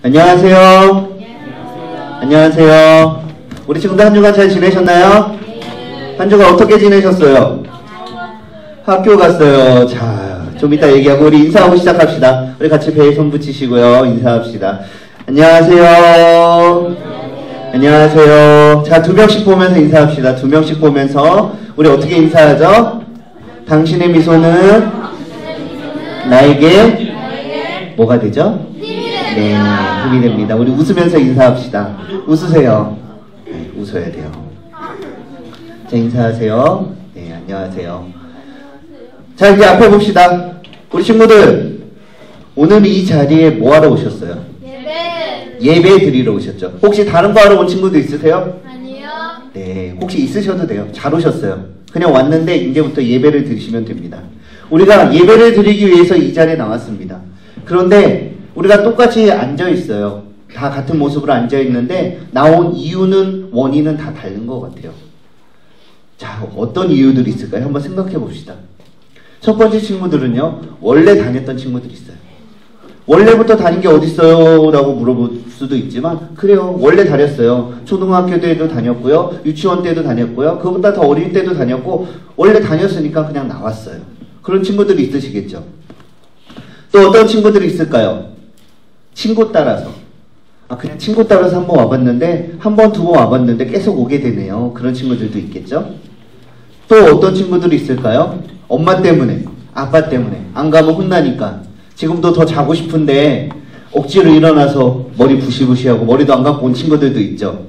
안녕하세요. 안녕하세요. 우리 친구들 한 주간 잘 지내셨나요? 한 주간 어떻게 지내셨어요? 학교 갔어요. 자, 좀 이따 얘기하고 우리 인사하고 시작합시다. 우리 같이 배에 손 붙이시고요. 인사합시다. 안녕하세요. 안녕하세요. 자, 2명씩 보면서 인사합시다. 2명씩 보면서 우리 어떻게 인사하죠? 당신의 미소는 나에게 뭐가 되죠? 네, 힘이 됩니다. 우리 웃으면서 인사합시다. 웃으세요. 네, 웃어야 돼요. 자, 인사하세요. 네, 안녕하세요. 자, 이제 앞에 봅시다. 우리 친구들, 오늘 이 자리에 뭐 하러 오셨어요? 예배 드리러 오셨죠? 혹시 다른 거 하러 온 친구도 있으세요? 아니요. 네, 혹시 있으셔도 돼요. 잘 오셨어요. 그냥 왔는데 이제부터 예배를 드리시면 됩니다. 우리가 예배를 드리기 위해서 이 자리에 나왔습니다. 그런데 우리가 똑같이 앉아 있어요. 다 같은 모습으로 앉아 있는데 나온 이유는 원인은 다 다른 것 같아요. 자, 어떤 이유들이 있을까요? 한번 생각해 봅시다. 첫 번째 친구들은요, 원래 다녔던 친구들이 있어요. 원래부터 다닌 게 어딨어요? 라고 물어볼 수도 있지만, 그래요. 원래 다녔어요. 초등학교 때도 다녔고요. 유치원 때도 다녔고요. 그보다 더 어릴 때도 다녔고, 원래 다녔으니까 그냥 나왔어요. 그런 친구들이 있으시겠죠. 또 어떤 친구들이 있을까요? 친구 따라서. 그냥 친구 따라서 한번 와봤는데, 한 번, 2번 와봤는데 계속 오게 되네요. 그런 친구들도 있겠죠. 또 어떤 친구들이 있을까요? 엄마 때문에, 아빠 때문에, 안 가면 혼나니까. 지금도 더 자고 싶은데 억지로 일어나서 머리 부시부시하고 머리도 안 감고 온 친구들도 있죠.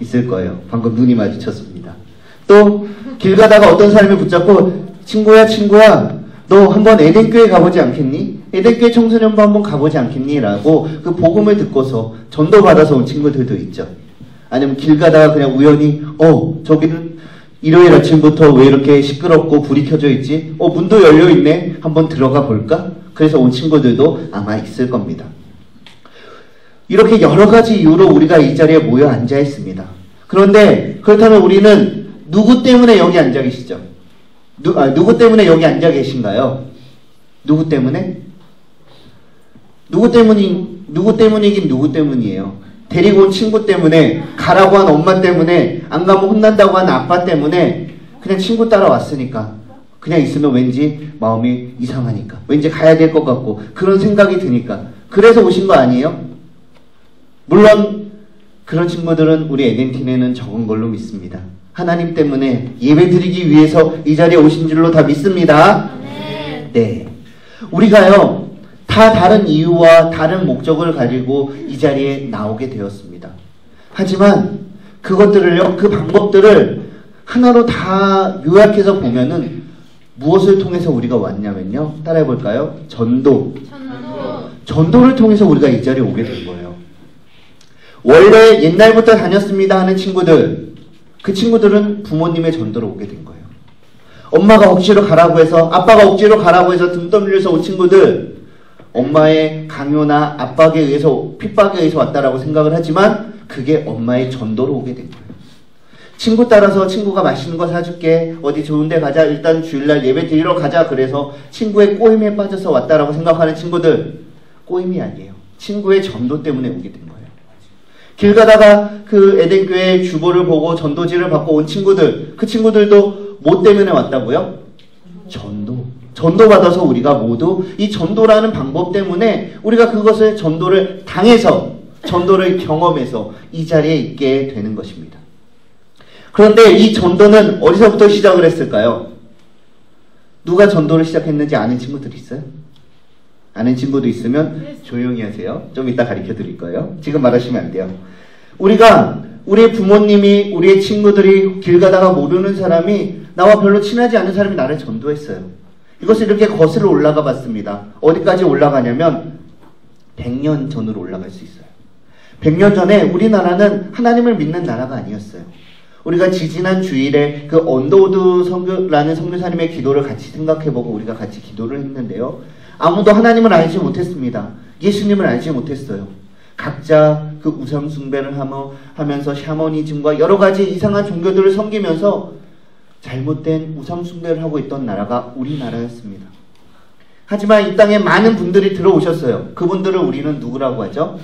있을 거예요. 방금 눈이 마주쳤습니다. 또 길 가다가 어떤 사람이 붙잡고 친구야 너 한번 에덴교회 가보지 않겠니? 에덴교회 청소년부 한번 가보지 않겠니? 라고 그 복음을 듣고서 전도받아서 온 친구들도 있죠. 아니면 길 가다가 그냥 우연히 저기는 일요일 아침부터 왜 이렇게 시끄럽고 불이 켜져 있지? 문도 열려 있네. 한번 들어가 볼까? 그래서 온 친구들도 아마 있을 겁니다. 이렇게 여러 가지 이유로 우리가 이 자리에 모여 앉아 있습니다. 그런데 그렇다면 우리는 누구 때문에 여기 앉아 계시죠? 누구 때문에 여기 앉아 계신가요? 누구 때문에? 누구 때문이긴 누구 때문이에요? 데리고 온 친구 때문에, 가라고 한 엄마 때문에, 안 가면 혼난다고 한 아빠 때문에, 그냥 친구 따라왔으니까. 그냥 있으면 왠지 마음이 이상하니까. 왠지 가야 될 것 같고, 그런 생각이 드니까. 그래서 오신 거 아니에요? 물론 그런 친구들은 우리 에덴틴에는 적은 걸로 믿습니다. 하나님 때문에 예배 드리기 위해서 이 자리에 오신 줄로 다 믿습니다. 네. 우리가요, 다 다른 이유와 다른 목적을 가지고 이 자리에 나오게 되었습니다. 하지만 그것들을요, 그 방법들을 하나로 다 요약해서 보면은 무엇을 통해서 우리가 왔냐면요, 따라해볼까요? 전도를 통해서 우리가 이 자리에 오게 된 거예요. 원래 옛날부터 다녔습니다 하는 친구들, 그 친구들은 부모님의 전도로 오게 된 거예요. 엄마가 억지로 가라고 해서, 아빠가 억지로 가라고 해서 등 떠밀려서 온 친구들, 엄마의 강요나 압박에 의해서, 핍박에 의해서 왔다라고 생각을 하지만 그게 엄마의 전도로 오게 된 거예요. 친구 따라서 친구가 맛있는 거 사줄게, 어디 좋은 데 가자, 일단 주일날 예배 드리러 가자, 그래서 친구의 꼬임에 빠져서 왔다라고 생각하는 친구들, 꼬임이 아니에요. 친구의 전도 때문에 오게 된 거예요. 길 가다가 그 에덴교회 주보를 보고 전도지를 받고 온 친구들, 그 친구들도 뭐 때문에 왔다고요? 전도 받아서 우리가 모두 이 전도라는 방법 때문에 우리가 그것을 전도를 당해서, 전도를 경험해서 이 자리에 있게 되는 것입니다. 그런데 이 전도는 어디서부터 시작을 했을까요? 누가 전도를 시작했는지 아는 친구들 있어요? 아는 친구도 있으면 조용히 하세요. 좀 이따 가르쳐 드릴 거예요. 지금 말하시면 안 돼요. 우리의 부모님이, 우리의 친구들이, 길 가다가 모르는 사람이, 나와 별로 친하지 않은 사람이 나를 전도했어요. 이것을 이렇게 거슬러 올라가 봤습니다. 어디까지 올라가냐면 100년 전으로 올라갈 수 있어요. 100년 전에 우리나라는 하나님을 믿는 나라가 아니었어요. 우리가 지지난 주일에 그 언더우드 선교라는 선교사님의 기도를 같이 생각해보고 우리가 같이 기도를 했는데요. 아무도 하나님을 알지 못했습니다. 예수님을 알지 못했어요. 각자 그 우상 숭배를 하면서 샤머니즘과 여러 가지 이상한 종교들을 섬기면서 잘못된 우상 숭배를 하고 있던 나라가 우리나라였습니다. 하지만 이 땅에 많은 분들이 들어오셨어요. 그분들을 우리는 누구라고 하죠?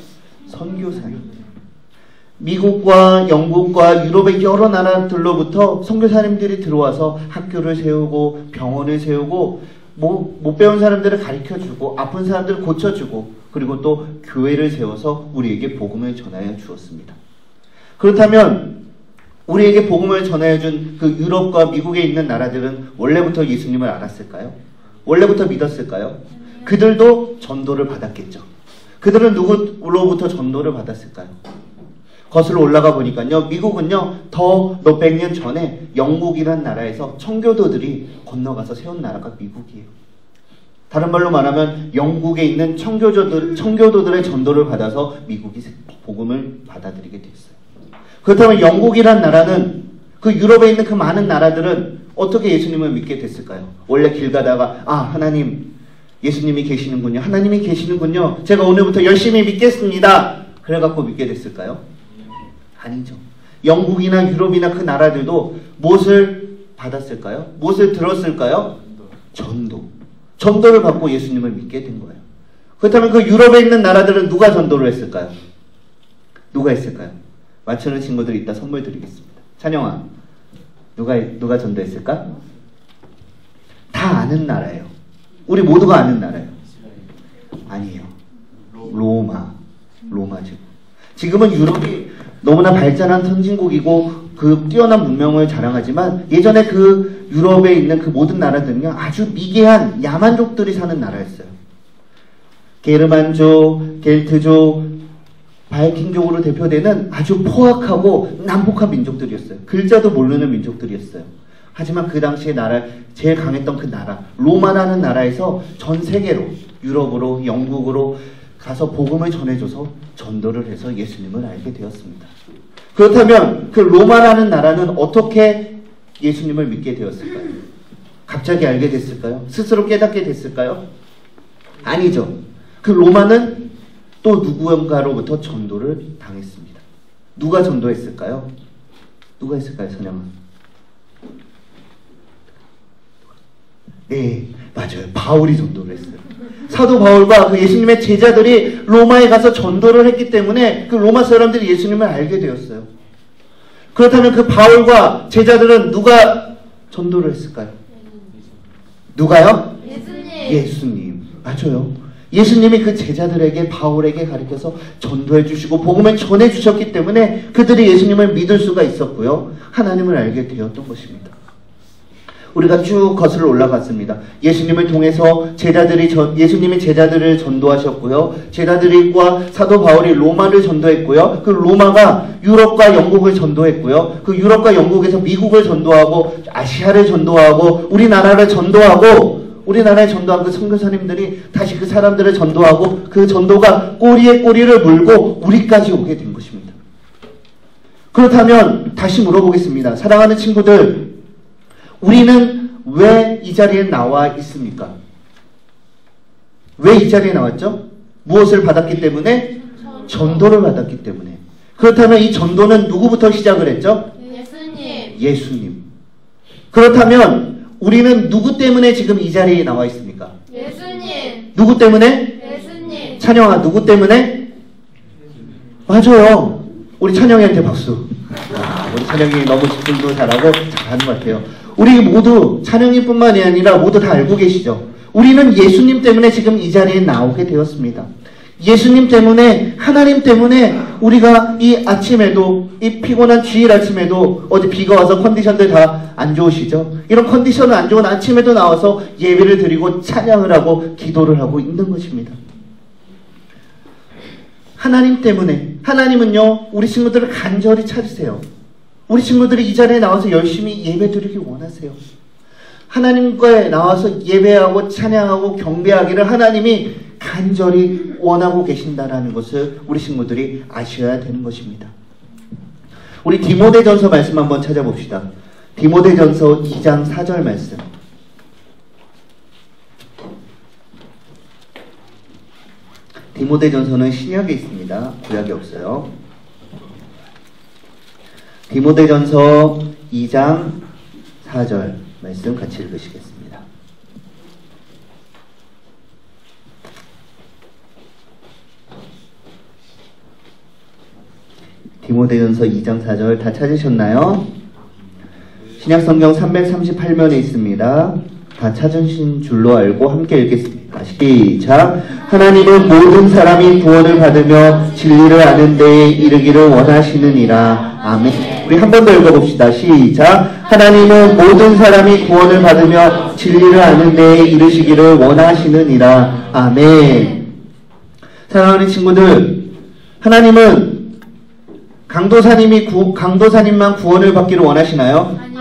선교사님. 미국과 영국과 유럽의 여러 나라들로부터 선교사님들이 들어와서 학교를 세우고 병원을 세우고 못 배운 사람들을 가르쳐주고 아픈 사람들을 고쳐주고 그리고 또 교회를 세워서 우리에게 복음을 전하여 주었습니다. 그렇다면 우리에게 복음을 전하여 준 그 유럽과 미국에 있는 나라들은 원래부터 예수님을 알았을까요? 원래부터 믿었을까요? 그들도 전도를 받았겠죠. 그들은 누구로부터 전도를 받았을까요? 거슬러 올라가 보니까요, 미국은요, 더 몇백 년 전에 영국이란 나라에서 청교도들이 건너가서 세운 나라가 미국이에요. 다른 말로 말하면 영국에 있는 청교도들의 전도를 받아서 미국이 복음을 받아들이게 됐어요. 그렇다면 영국이란 나라는 그 유럽에 있는 그 많은 나라들은 어떻게 예수님을 믿게 됐을까요? 원래 길 가다가 하나님, 예수님이 계시는군요. 하나님이 계시는군요. 제가 오늘부터 열심히 믿겠습니다. 그래갖고 믿게 됐을까요? 아니죠. 영국이나 유럽이나 그 나라들도 무엇을 받았을까요? 무엇을 들었을까요? 전도를 받고 예수님을 믿게 된 거예요. 그렇다면 그 유럽에 있는 나라들은 누가 전도를 했을까요? 누가 했을까요? 맞추는 친구들이 이따 선물 드리겠습니다. 찬영아, 누가 전도했을까? 다 아는 나라예요. 우리 모두가 아는 나라예요. 아니에요. 로마죠. 지금은 유럽이 너무나 발전한 선진국이고 그 뛰어난 문명을 자랑하지만 예전에 그 유럽에 있는 그 모든 나라들은요, 아주 미개한 야만족들이 사는 나라였어요. 게르만족, 겔트족, 바이킹족으로 대표되는 아주 포악하고 난폭한 민족들이었어요. 글자도 모르는 민족들이었어요. 하지만 그 당시에 제일 강했던 그 나라, 로마라는 나라에서 전 세계로, 유럽으로, 영국으로 가서 복음을 전해줘서 전도를 해서 예수님을 알게 되었습니다. 그렇다면 그 로마라는 나라는 어떻게 예수님을 믿게 되었을까요? 갑자기 알게 됐을까요? 스스로 깨닫게 됐을까요? 아니죠. 그 로마는 또 누구인가로부터 전도를 당했습니다. 누가 전도했을까요? 누가 했을까요, 선영아? 네, 맞아요. 바울이 전도를 했어요. 사도 바울과 그 예수님의 제자들이 로마에 가서 전도를 했기 때문에 그 로마 사람들이 예수님을 알게 되었어요. 그렇다면 그 바울과 제자들은 누가 전도를 했을까요? 누가요? 예수님. 맞아요. 예수님이 그 제자들에게 바울에게 가르쳐서 전도해 주시고 복음을 전해 주셨기 때문에 그들이 예수님을 믿을 수가 있었고요. 하나님을 알게 되었던 것입니다. 우리가 쭉 거슬러 올라갔습니다. 예수님을 통해서 예수님이 제자들을 전도하셨고요. 제자들과 사도 바울이 로마를 전도했고요. 그 로마가 유럽과 영국을 전도했고요. 그 유럽과 영국에서 미국을 전도하고 아시아를 전도하고 우리나라를 전도하고 우리나라에 전도한 그 선교사님들이 다시 그 사람들을 전도하고 그 전도가 꼬리에 꼬리를 물고 우리까지 오게 된 것입니다. 그렇다면 다시 물어보겠습니다. 사랑하는 친구들, 우리는 왜 이 자리에 나와 있습니까? 왜 이 자리에 나왔죠? 무엇을 받았기 때문에? 전도를 받았기 때문에. 그렇다면 이 전도는 누구부터 시작을 했죠? 예수님. 그렇다면 우리는 누구 때문에 지금 이 자리에 나와 있습니까? 예수님. 누구 때문에? 예수님. 찬영아, 누구 때문에? 맞아요. 우리 찬영이한테 박수. 우리 찬영이 너무 집중도 잘하고 잘하는 것 같아요. 우리 모두 찬영이뿐만이 아니라 모두 다 알고 계시죠? 우리는 예수님 때문에 지금 이 자리에 나오게 되었습니다. 예수님 때문에, 하나님 때문에 우리가 이 아침에도, 이 피곤한 주일 아침에도, 어제 비가 와서 컨디션들 다 안 좋으시죠? 이런 컨디션은 안 좋은 아침에도 나와서 예배를 드리고 찬양을 하고 기도를 하고 있는 것입니다. 하나님 때문에, 하나님은요, 우리 친구들을 간절히 찾으세요. 우리 친구들이 이 자리에 나와서 열심히 예배 드리기 원하세요. 하나님과에 나와서 예배하고 찬양하고 경배하기를 하나님이 간절히 원하고 계신다라는 것을 우리 친구들이 아셔야 되는 것입니다. 우리 디모데전서 말씀 한번 찾아봅시다. 디모데전서 2장 4절 말씀. 디모데전서는 신약에 있습니다. 구약에 없어요. 디모데전서 2장 4절 말씀 같이 읽으시겠습니다. 디모데전서 2장 4절 다 찾으셨나요? 신약성경 338면에 있습니다. 다 찾으신 줄로 알고 함께 읽겠습니다. 시작. 하나님은 모든 사람이 구원을 받으며 진리를 아는 데에 이르기를 원하시느니라. 아멘. 우리 한 번 더 읽어봅시다. 시작. 하나님은 모든 사람이 구원을 받으며 진리를 아는 데에 이르시기를 원하시느니라. 아멘. 사랑하는 친구들, 하나님은 강도사님만 구원을 받기를 원하시나요? 아니요.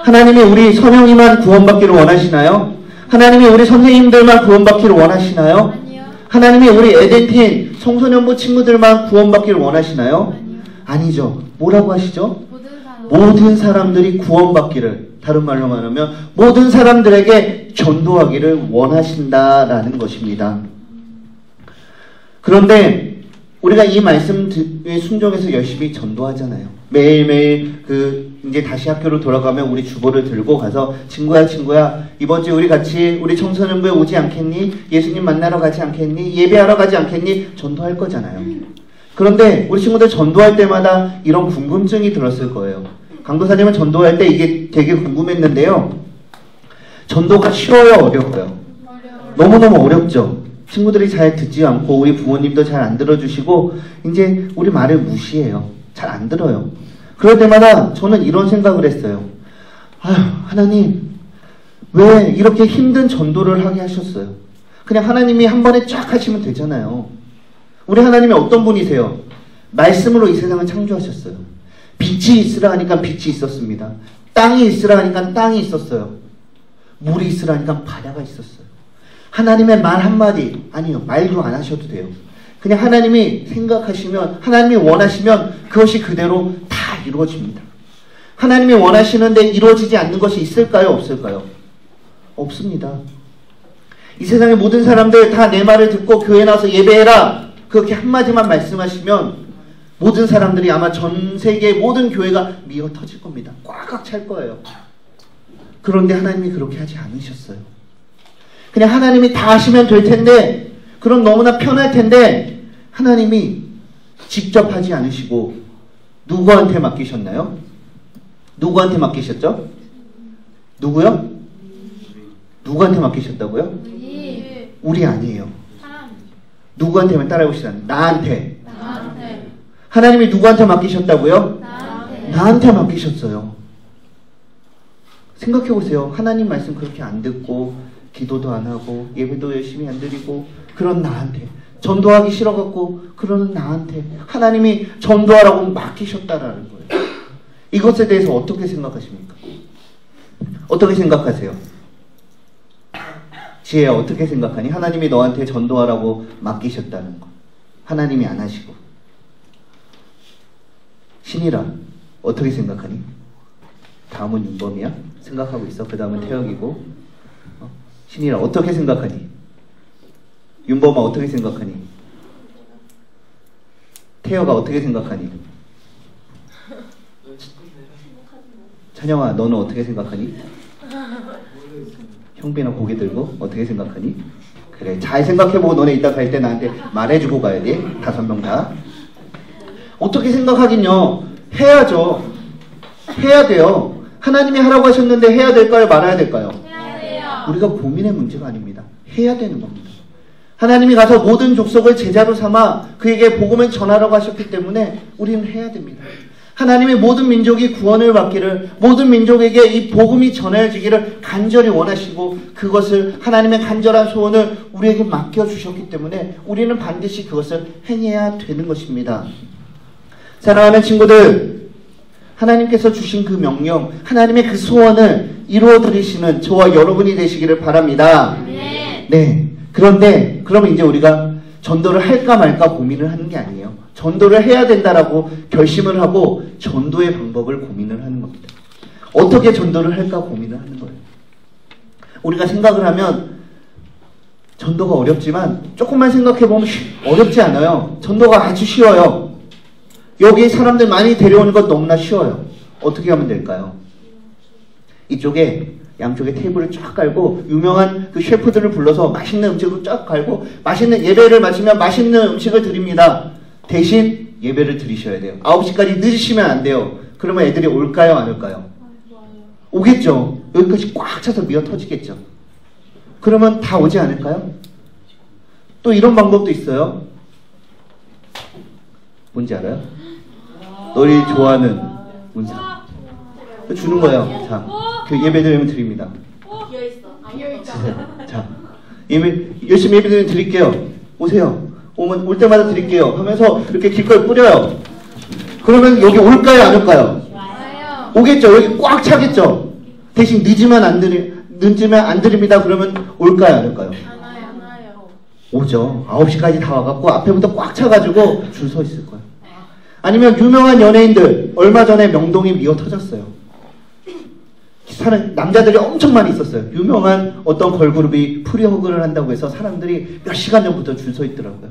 하나님이 우리 선영이만 구원받기를 원하시나요? 하나님이 우리 선생님들만 구원받기를 원하시나요? 아니요. 하나님이 우리 에덴틴 청소년부 친구들만 구원받기를 원하시나요? 아니요. 아니죠. 뭐라고 하시죠? 모든 사람. 모든 사람들이 구원받기를, 다른 말로 말하면 모든 사람들에게 전도하기를 원하신다라는 것입니다. 그런데 우리가 이 말씀에 순종해서 열심히 전도하잖아요. 매일매일 이제 다시 학교로 돌아가면 우리 주보를 들고 가서 친구야 이번 주에 우리 같이 우리 청소년부에 오지 않겠니? 예수님 만나러 가지 않겠니? 예배하러 가지 않겠니? 전도할 거잖아요. 그런데 우리 친구들 전도할 때마다 이런 궁금증이 들었을 거예요. 강도사님은 전도할 때 이게 되게 궁금했는데요. 전도가 쉬워요? 어려워요? 너무너무 어렵죠? 친구들이 잘 듣지 않고 우리 부모님도 잘 안 들어주시고 이제 우리 말을 무시해요. 잘 안 들어요. 그럴 때마다 저는 이런 생각을 했어요. 아휴, 하나님 왜 이렇게 힘든 전도를 하게 하셨어요? 그냥 하나님이 한 번에 쫙 하시면 되잖아요. 우리 하나님이 어떤 분이세요? 말씀으로 이 세상을 창조하셨어요. 빛이 있으라 하니까 빛이 있었습니다. 땅이 있으라 하니까 땅이 있었어요. 물이 있으라 하니까 바다가 있었어요. 하나님의 말 한마디, 아니요, 말도 안 하셔도 돼요. 그냥 하나님이 생각하시면, 하나님이 원하시면 그것이 그대로 다 이루어집니다. 하나님이 원하시는데 이루어지지 않는 것이 있을까요? 없을까요? 없습니다. 이 세상의 모든 사람들 다 내 말을 듣고 교회 나와서 예배해라, 그렇게 한마디만 말씀하시면 모든 사람들이 아마 전 세계의 모든 교회가 미어 터질 겁니다. 꽉꽉 찰 거예요. 그런데 하나님이 그렇게 하지 않으셨어요. 그냥 하나님이 다 하시면 될 텐데, 그럼 너무나 편할 텐데, 하나님이 직접 하지 않으시고 누구한테 맡기셨나요? 누구한테 맡기셨죠? 누구요? 누구한테 맡기셨다고요? 우리 아니에요. 사람. 누구한테만 따라해봅시다. 나한테. 나한테. 하나님이 누구한테 맡기셨다고요? 나한테. 나한테 맡기셨어요. 생각해보세요. 하나님 말씀 그렇게 안 듣고 기도도 안 하고 예배도 열심히 안 드리고 그런 나한테, 전도하기 싫어갖고 그러는 나한테 하나님이 전도하라고 맡기셨다라는 거예요. 이것에 대해서 어떻게 생각하십니까? 어떻게 생각하세요? 지혜야, 어떻게 생각하니? 하나님이 너한테 전도하라고 맡기셨다는 거, 하나님이 안 하시고. 신이라, 어떻게 생각하니? 다음은 윤범이야? 생각하고 있어. 그 다음은 태혁이고. 신이라, 어떻게 생각하니? 윤범아, 어떻게 생각하니? 태혁아, 어떻게 생각하니? 찬영아, 너는 어떻게 생각하니? 형빈아, 고개 들고 어떻게 생각하니? 그래, 잘 생각해보고 너네 이따 갈 때 나한테 말해주고 가야 돼. 5명 다. 어떻게 생각하긴요. 해야죠. 해야 돼요. 하나님이 하라고 하셨는데 해야 될까요? 말아야 될까요? 해야 돼요. 우리가 고민의 문제가 아닙니다. 해야 되는 겁니다. 하나님이 가서 모든 족속을 제자로 삼아 그에게 복음을 전하라고 하셨기 때문에 우리는 해야 됩니다. 하나님이 모든 민족이 구원을 받기를, 모든 민족에게 이 복음이 전해지기를 간절히 원하시고 그것을, 하나님의 간절한 소원을 우리에게 맡겨주셨기 때문에 우리는 반드시 그것을 행해야 되는 것입니다. 사랑하는 친구들, 하나님께서 주신 그 명령, 하나님의 그 소원을 이루어드리시는 저와 여러분이 되시기를 바랍니다. 네. 그런데 그러면 이제 우리가 전도를 할까 말까 고민을 하는 게 아니에요. 전도를 해야 된다라고 결심을 하고 전도의 방법을 고민을 하는 겁니다. 어떻게 전도를 할까 고민을 하는 거예요. 우리가 생각을 하면 전도가 어렵지만 조금만 생각해보면 어렵지 않아요. 전도가 아주 쉬워요. 여기 사람들 많이 데려오는 건 너무나 쉬워요. 어떻게 하면 될까요? 이쪽에 양쪽에 테이블을 쫙 깔고 유명한 그 셰프들을 불러서 맛있는 음식을 쫙 깔고 맛있는 예배를 마치면 맛있는 음식을 드립니다. 대신 예배를 드리셔야 돼요. 9시까지 늦으시면 안 돼요. 그러면 애들이 올까요? 안 올까요? 오겠죠. 여기까지 꽉 차서 미어 터지겠죠. 그러면 다 오지 않을까요? 또 이런 방법도 있어요. 뭔지 알아요? 너희 좋아하는 문상 주는 거예요. 자, 그 예배 드리면 드립니다. 자, 열심히 예배 드릴게요. 오세요. 오면 올 때마다 드릴게요. 하면서 이렇게 길거리 뿌려요. 그러면 여기 올까요? 안 올까요? 와요. 오겠죠. 여기 꽉 차겠죠. 대신 늦으면 안 드립니다. 그러면 올까요? 안 올까요? 안 와요. 오죠. 9시까지 다 와갖고 앞에부터 꽉 차가지고 줄 서 있을 거예요. 아니면 유명한 연예인들 얼마 전에 명동이 미어 터졌어요. 남자들이 엄청 많이 있었어요. 유명한 어떤 걸그룹이 프리허그를 한다고 해서 사람들이 몇 시간 전부터 줄 서 있더라고요.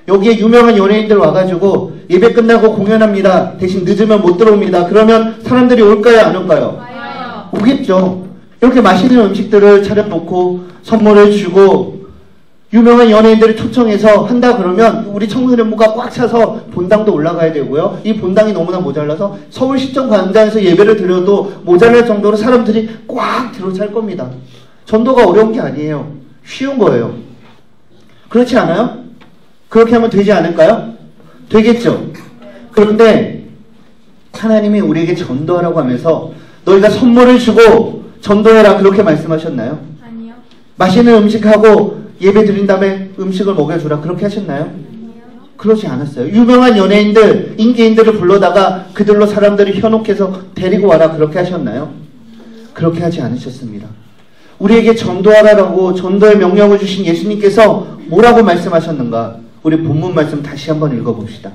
여기에 유명한 연예인들 와가지고 예배 끝나고 공연합니다. 대신 늦으면 못 들어옵니다. 그러면 사람들이 올까요? 안 올까요? 와요. 오겠죠. 이렇게 맛있는 음식들을 차려놓고 선물을 주고 유명한 연예인들을 초청해서 한다 그러면 우리 청소년부가 꽉 차서 본당도 올라가야 되고요. 이 본당이 너무나 모자라서 서울시청 광장에서 예배를 드려도 모자랄 정도로 사람들이 꽉 들어찰 겁니다. 전도가 어려운 게 아니에요. 쉬운 거예요. 그렇지 않아요? 그렇게 하면 되지 않을까요? 되겠죠. 그런데 하나님이 우리에게 전도하라고 하면서 너희가 선물을 주고 전도해라 그렇게 말씀하셨나요? 아니요. 맛있는 음식하고 예배 드린 다음에 음식을 먹여주라 그렇게 하셨나요? 그러지 않았어요. 유명한 연예인들, 인기인들을 불러다가 그들로 사람들이 현혹해서 데리고 와라 그렇게 하셨나요? 그렇게 하지 않으셨습니다. 우리에게 전도하라고 전도의 명령을 주신 예수님께서 뭐라고 말씀하셨는가? 우리 본문 말씀 다시 한번 읽어봅시다.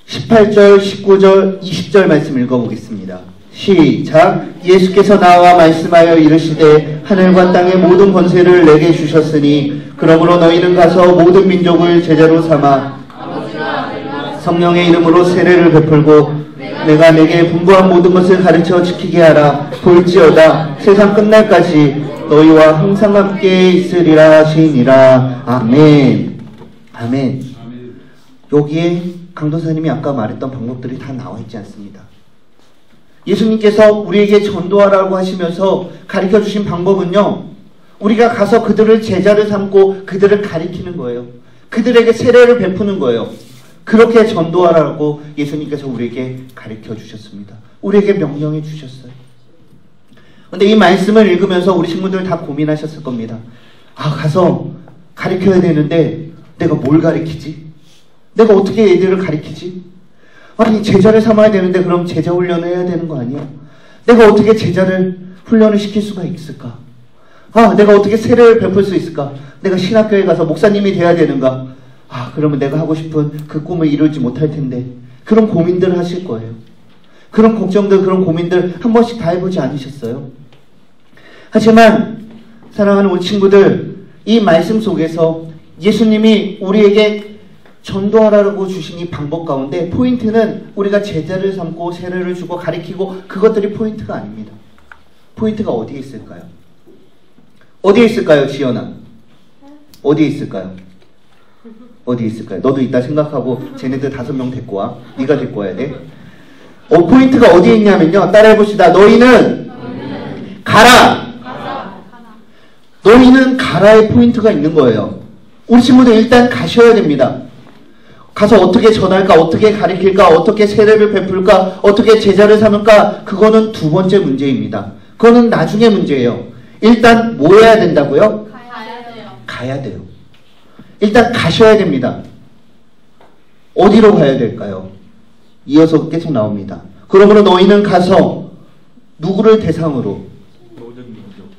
18절, 19절, 20절 말씀 읽어보겠습니다. 시작. 예수께서 나와 말씀하여 이르시되 하늘과 땅의 모든 권세를 내게 주셨으니 그러므로 너희는 가서 모든 민족을 제자로 삼아 성령의 이름으로 세례를 베풀고 내가 내게 분부한 모든 것을 가르쳐 지키게 하라. 볼지어다 세상 끝날까지 너희와 항상 함께 있으리라 하시니라. 아멘. 아멘. 여기에 강도사님이 아까 말했던 방법들이 다 나와 있지 않습니다. 예수님께서 우리에게 전도하라고 하시면서 가르쳐 주신 방법은요, 우리가 가서 그들을 제자를 삼고 그들을 가리키는 거예요. 그들에게 세례를 베푸는 거예요. 그렇게 전도하라고 예수님께서 우리에게 가르쳐 주셨습니다. 우리에게 명령해 주셨어요. 근데 이 말씀을 읽으면서 우리 친구들 다 고민하셨을 겁니다. 아, 가서 가르쳐야 되는데 내가 뭘 가르치지? 내가 어떻게 애들을 가르치지? 아니, 제자를 삼아야 되는데 그럼 제자 훈련을 해야 되는 거 아니야? 내가 어떻게 제자를 훈련을 시킬 수가 있을까? 아, 내가 어떻게 세례를 베풀 수 있을까? 내가 신학교에 가서 목사님이 돼야 되는가? 아, 그러면 내가 하고 싶은 그 꿈을 이루지 못할 텐데. 그런 고민들을 하실 거예요. 그런 걱정들, 그런 고민들 한 번씩 다 해보지 않으셨어요? 하지만 사랑하는 우리 친구들, 이 말씀 속에서 예수님이 우리에게 전도하라고 주신 이 방법 가운데 포인트는 우리가 제자를 삼고 세례를 주고 가리키고 그것들이 포인트가 아닙니다. 포인트가 어디에 있을까요? 어디에 있을까요, 지연아? 어디에 있을까요? 어디에 있을까요? 너도 이따 생각하고 쟤네들 5명 데리고 와. 네가 데리고 와야 돼. 포인트가 어디에 있냐면요. 따라해봅시다. 너희는 가라. 너희는 가라의 포인트가 있는 거예요. 우리 친구들 일단 가셔야 됩니다. 가서 어떻게 전할까, 어떻게 가르칠까, 어떻게 세례를 베풀까, 어떻게 제자를 삼을까, 그거는 두 번째 문제입니다. 그거는 나중에 문제예요. 일단 뭐 해야 된다고요? 가야 돼요. 가야 돼요. 일단 가셔야 됩니다. 어디로 가야 될까요? 이어서 계속 나옵니다. 그러므로 너희는 가서 누구를 대상으로?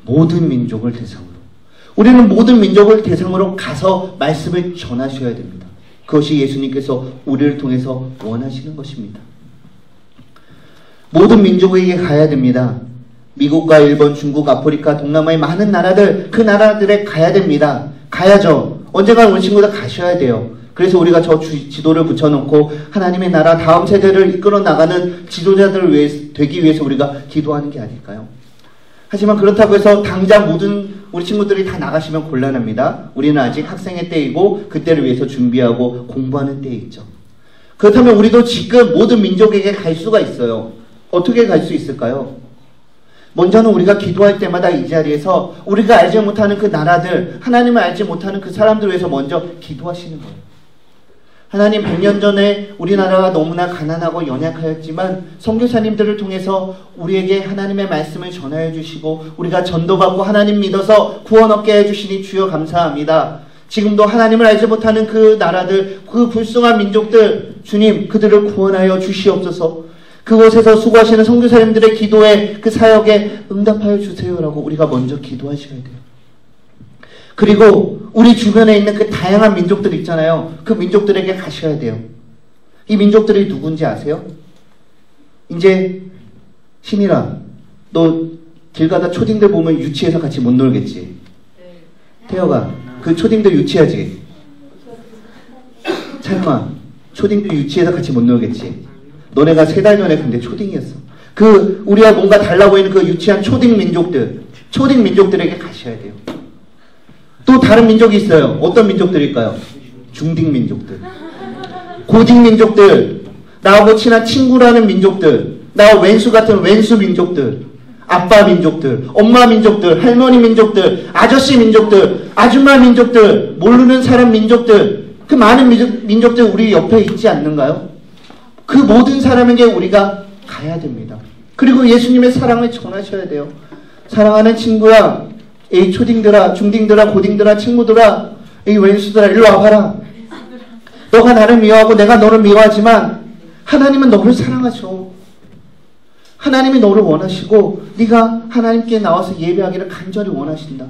모든 민족을 대상으로. 우리는 모든 민족을 대상으로 가서 말씀을 전하셔야 됩니다. 그것이 예수님께서 우리를 통해서 원하시는 것입니다. 모든 민족에게 가야 됩니다. 미국과 일본, 중국, 아프리카, 동남아의 많은 나라들, 그 나라들에 가야 됩니다. 가야죠. 언젠가 우리 친구들 가셔야 돼요. 그래서 우리가 저 지도를 붙여놓고 하나님의 나라 다음 세대를 이끌어 나가는 지도자들 되기 위해서 우리가 기도하는 게 아닐까요? 하지만 그렇다고 해서 당장 모든 우리 친구들이 다 나가시면 곤란합니다. 우리는 아직 학생의 때이고 그때를 위해서 준비하고 공부하는 때에 있죠. 그렇다면 우리도 지금 모든 민족에게 갈 수가 있어요. 어떻게 갈 수 있을까요? 먼저는 우리가 기도할 때마다 이 자리에서 우리가 알지 못하는 그 나라들, 하나님을 알지 못하는 그 사람들을 위해서 먼저 기도하시는 거예요. 하나님, 100년 전에 우리나라가 너무나 가난하고 연약하였지만 선교사님들을 통해서 우리에게 하나님의 말씀을 전하여 주시고 우리가 전도받고 하나님 믿어서 구원 얻게 해주시니 주여 감사합니다. 지금도 하나님을 알지 못하는 그 나라들, 그 불쌍한 민족들, 주님 그들을 구원하여 주시옵소서. 그곳에서 수고하시는 선교사님들의 기도에, 그 사역에 응답하여 주세요라고 우리가 먼저 기도하셔야 돼요. 그리고 우리 주변에 있는 그 다양한 민족들 있잖아요. 그 민족들에게 가셔야 돼요. 이 민족들이 누군지 아세요? 이제 신이라, 너 길 가다 초딩들 보면 유치해서 같이 못 놀겠지? 태혁아, 그 초딩들 유치하지? 찬영아, 초딩들 유치해서 같이 못 놀겠지? 너네가 3달 전에 근데 초딩이었어. 그 우리와 뭔가 달라 보이는 그 유치한 초딩 민족들에게 가셔야 돼요. 또 다른 민족이 있어요. 어떤 민족들일까요? 중딩 민족들, 고딩 민족들, 나하고 친한 친구라는 민족들, 나와 왼수 같은 왼수 민족들, 아빠 민족들, 엄마 민족들, 할머니 민족들, 아저씨 민족들, 아줌마 민족들, 모르는 사람 민족들, 그 많은 민족들 우리 옆에 있지 않는가요? 그 모든 사람에게 우리가 가야 됩니다. 그리고 예수님의 사랑을 전하셔야 돼요. 사랑하는 친구야, 이 초딩들아, 중딩들아, 고딩들아, 친구들아, 이 왼수들아, 일로 와봐라. 너가 나를 미워하고 내가 너를 미워하지만 하나님은 너를 사랑하셔. 하나님이 너를 원하시고 네가 하나님께 나와서 예배하기를 간절히 원하신다.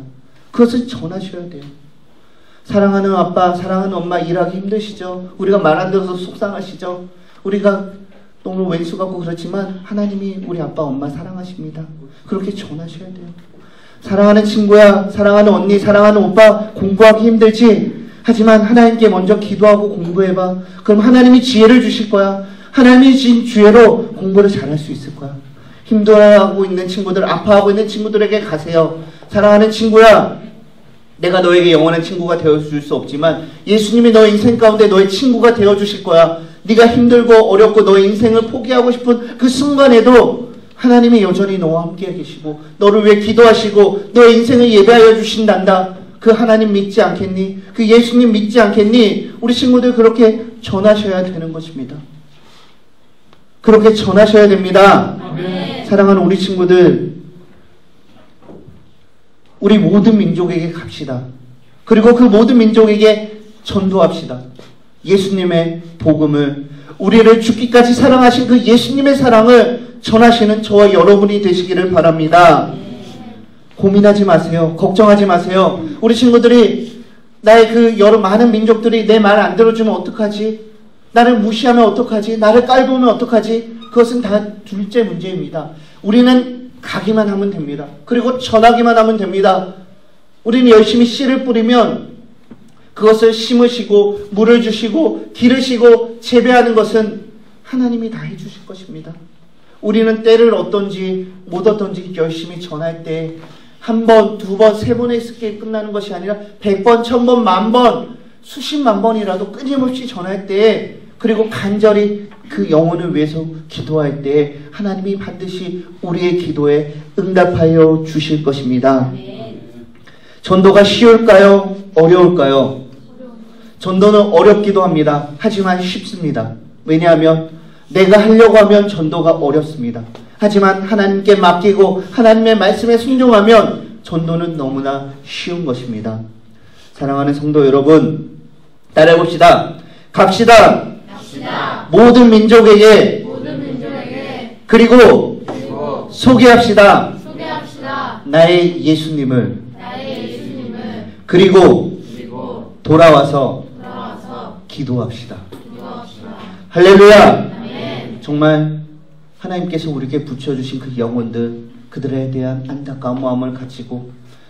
그것을 전하셔야 돼요. 사랑하는 아빠, 사랑하는 엄마, 일하기 힘드시죠? 우리가 말 안 들어서 속상하시죠? 우리가 너무 왼수 같고 그렇지만 하나님이 우리 아빠, 엄마 사랑하십니다. 그렇게 전하셔야 돼요. 사랑하는 친구야, 사랑하는 언니, 사랑하는 오빠, 공부하기 힘들지? 하지만 하나님께 먼저 기도하고 공부해봐. 그럼 하나님이 지혜를 주실 거야. 하나님이 주신 지혜로 공부를 잘할 수 있을 거야. 힘들어하고 있는 친구들, 아파하고 있는 친구들에게 가세요. 사랑하는 친구야, 내가 너에게 영원한 친구가 되어줄 수 없지만 예수님이 너의 인생 가운데 너의 친구가 되어주실 거야. 네가 힘들고 어렵고 너의 인생을 포기하고 싶은 그 순간에도 하나님이 여전히 너와 함께 계시고 너를 위해 기도하시고 너의 인생을 예배하여 주신단다. 그 하나님 믿지 않겠니? 그 예수님 믿지 않겠니? 우리 친구들 그렇게 전하셔야 되는 것입니다. 그렇게 전하셔야 됩니다. 아멘. 사랑하는 우리 친구들, 우리 모든 민족에게 갑시다. 그리고 그 모든 민족에게 전도합시다. 예수님의 복음을, 우리를 죽기까지 사랑하신 그 예수님의 사랑을 전하시는 저와 여러분이 되시기를 바랍니다. 고민하지 마세요. 걱정하지 마세요. 우리 친구들이, 나의 그 여러 많은 민족들이 내 말 안 들어주면 어떡하지? 나를 무시하면 어떡하지? 나를 깔보면 어떡하지? 그것은 다 둘째 문제입니다. 우리는 가기만 하면 됩니다. 그리고 전하기만 하면 됩니다. 우리는 열심히 씨를 뿌리면 그것을 심으시고 물을 주시고 기르시고 재배하는 것은 하나님이 다 해주실 것입니다. 우리는 때를 어떤지 못 어떤지 열심히 전할 때 한 번, 두 번, 세 번에 있게 끝나는 것이 아니라 100번, 1000번, 10,000번, 수십만 번이라도 끊임없이 전할 때, 그리고 간절히 그 영혼을 위해서 기도할 때 하나님이 반드시 우리의 기도에 응답하여 주실 것입니다. 전도가 쉬울까요? 어려울까요? 전도는 어렵기도 합니다. 하지만 쉽습니다. 왜냐하면 내가 하려고 하면 전도가 어렵습니다. 하지만 하나님께 맡기고 하나님의 말씀에 순종하면 전도는 너무나 쉬운 것입니다. 사랑하는 성도 여러분, 따라해봅시다. 갑시다. 모든 민족에게 그리고 소개합시다. 나의 예수님을. 그리고 돌아와서 기도합시다. 할렐루야. 정말 하나님께서 우리에게 붙여주신 그 영혼들, 그들에 대한 안타까운 마음을 가지고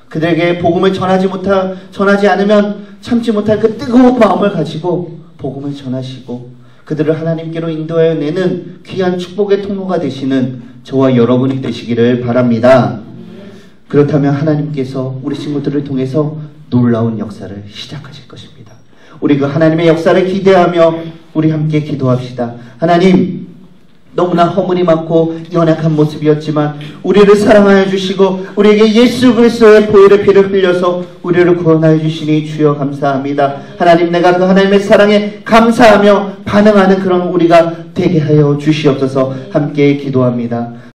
그들에게 복음을 전하지 않으면 참지 못할 그 뜨거운 마음을 가지고 복음을 전하시고 그들을 하나님께로 인도하여 내는 귀한 축복의 통로가 되시는 저와 여러분이 되시기를 바랍니다. 그렇다면 하나님께서 우리 친구들을 통해서 놀라운 역사를 시작하실 것입니다. 우리 그 하나님의 역사를 기대하며 우리 함께 기도합시다. 하나님, 너무나 허물이 많고 연약한 모습이었지만 우리를 사랑하여 주시고 우리에게 예수 그리스도의 보혈의 피를 흘려서 우리를 구원하여 주시니 주여 감사합니다. 하나님, 내가 그 하나님의 사랑에 감사하며 반응하는 그런 우리가 되게 하여 주시옵소서. 함께 기도합니다.